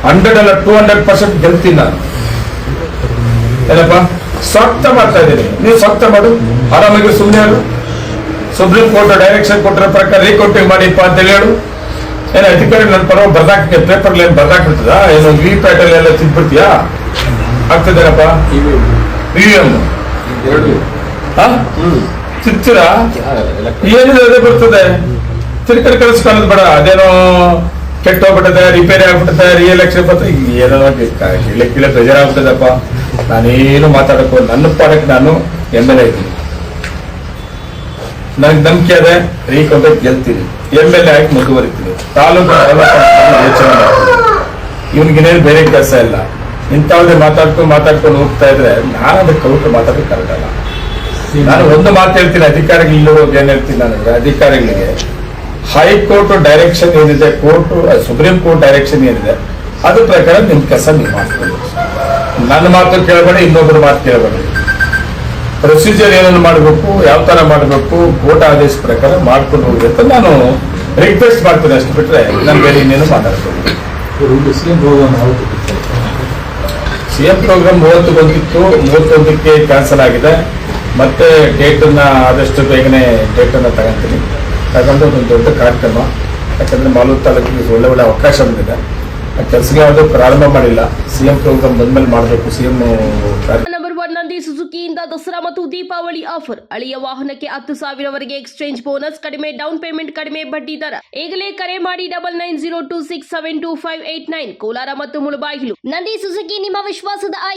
100 ಅಲ್ಲ 200% ಗೆಲ್ತೀನಿ ನಾನು. ಏನಪ್ಪ ಸ್ವಾಗತ ಮಾಡ್ತಾ ಇದ್ದೀನಿ, ನೀವು ಸ್ವಾಗತ ಮಾಡು, ಆರಾಮಾಗಿ ಸುಮ್ಮನೆ ಹೇಳು. ಸುಪ್ರೀಂ ಕೋರ್ಟ್ ಡೈರೆಕ್ಷನ್ ಕೊಟ್ಟಿರೋ ಪ್ರಕಾರ ರೀಕೌಂಟಿಂಗ್ ಮಾಡಿಪ್ಪ ಅಂತ ಹೇಳು. ಏನೋ ಅಧಿಕಾರಿ ನನ್ನ ಪರವಾಗಿ ಬರ್ದಾಕ್ತೀನಿ, ಪೇಪರ್ಲಿ ಏನು ಬರ್ದಾಕ್ಬಿಡ್ತದ, ಏನು ವಿ ಪ್ಯಾಟಲ್ ಎಲ್ಲ ತಿದ್ಬಿಡ್ತೀಯಾ? ಆಗ್ತದೇನಪ್ಪ EVM ತಿರ್ತೀರಾ? ಏನಿದೆ ಅದೇ ಬರ್ತದೆ. ತಿರ್ಕಡೆ ಕಳಿಸ್ಕೊಳ್ಳೋದು ಬೇಡ. ಅದೇನೋ ಕೆಟ್ಟೋಗ್ಬಿಟ್ಟದೆ, ರಿಪೇರಿ ಆಗ್ಬಿಟ್ಟದೆ, ರಿಎಲೆಕ್ಷನ್ ಬರ್ತಾರೆ, ಏನೋ ಕಿಳೆ ಪ್ರೆಜರ್ ಆಗ್ಬಿಟ್ಟದಪ್ಪ. ನಾನೇನು ಮಾತಾಡಕ್ಕೋ, ನನ್ನ ಪಾಡಕ್ಕೆ ನಾನು MLA ಇದ್ದೀನಿ, ನನಗೆ ನಂಬಿಕೆ ಅದೇ, ರೀಕೌಂಟ್ ಗೆಲ್ತೀನಿ, MLA ಆಗಿ ಮುಂದುವರಿತೀನಿ, ತಾಲೂಕು ಇವನಿಗೇನೇನು ಬೇರೆ ಕೆಲಸ ಇಲ್ಲ. ಇಂಥವ್ದೇ ಮಾತಾಡ್ಕೊಂಡು ಹೋಗ್ತಾ ಇದ್ರೆ ನಾನು ಅದಕ್ಕೆ ಕೌಂಟರ್ ಮಾತಾಡೋಕೆ ಕರೆಕ್ಟಲ್ಲ. ನಾನು ಒಂದು ಮಾತು ಹೇಳ್ತೀನಿ ಅಧಿಕಾರಿಗಳು, ಏನ್ ಹೇಳ್ತೀನಿ ಅಂದ್ರೆ ಅಧಿಕಾರಿಗಳಿಗೆ ಹೈಕೋರ್ಟ್ ಡೈರೆಕ್ಷನ್ ಏನಿದೆ, ಸುಪ್ರೀಂ ಕೋರ್ಟ್ ಡೈರೆಕ್ಷನ್ ಏನಿದೆ ಅದ್ರ ಪ್ರಕಾರ ನಿಮ್ ಕೆಲಸ ನೀವು ಮಾಡ್ಕೊಳ್ಳಿ. ನನ್ನ ಮಾತು ಕೇಳಬೇಡಿ, ಇನ್ನೊಬ್ಬರ ಮಾತು ಕೇಳಬೇಡಿ. ಪ್ರೊಸೀಜರ್ ಏನನ್ನು ಮಾಡಬೇಕು, ಯಾವ ತರ ಮಾಡಬೇಕು, ಕೋರ್ಟ್ ಆದೇಶ ಪ್ರಕಾರ ಮಾಡ್ಕೊಂಡು ಹೋಗಿ ಅಂತ ನಾನು ರಿಕ್ವೆಸ್ಟ್ ಮಾಡ್ತೀನಿ. ಅಷ್ಟು ಬಿಟ್ರೆ ನಾನು ಬೇರೆ ಇನ್ನೇನು ಮಾತಾಡ್ತೀನಿ. CM ಪ್ರೋಗ್ರಾಮ್ 30 ಬಂದಿತ್ತು, 31ಕ್ಕೆ ಕ್ಯಾನ್ಸಲ್ ಆಗಿದೆ. ಮತ್ತೆ ಡೇಟನ್ನ ಆದಷ್ಟು ಬೇಗನೆ ಡೇಟನ್ನು ತಗೊಂತೀನಿ. ತಗೊಂಡು ಒಂದು ದೊಡ್ಡ ಕಾರ್ಯಕ್ರಮ, ಯಾಕಂದ್ರೆ ಮಾಲೂರು ತಾಲೂಕಿಗೆ ಒಳ್ಳೆ ಅವಕಾಶ ಬಂದಿದೆ. ಆ ಕೆಲಸಕ್ಕೆ ಯಾವುದೂ ಪ್ರಾರಂಭ ಮಾಡಿಲ್ಲ. CM ಪ್ರೋಗ್ರಾಮ್ ಬಂದ್ಮೇಲೆ ಮಾಡಬೇಕು. CM ನಂಬರ್ 1 ನಂದಿ ಸುಜುಕಿಯಿಂದ ದಸರಾ ಮತ್ತು ದೀಪಾವಳಿ ಆಫರ್. ಹಳೆಯ ವಾಹನಕ್ಕೆ 10,000ವರೆಗೆ ಎಕ್ಸ್ಚೇಂಜ್ ಬೋನಸ್, ಕಡಿಮೆ ಡೌನ್ ಪೇಮೆಂಟ್, ಕಡಿಮೆ ಬಡ್ಡಿ ದರ. ಈಗಲೇ ಕರೆ ಮಾಡಿ 9902672589. ಕೋಲಾರ ಮತ್ತು ಮುಳಬಾಗಿಲು. ನಂದಿ ಸುಜುಕಿ ನಿಮ್ಮ ವಿಶ್ವಾಸದ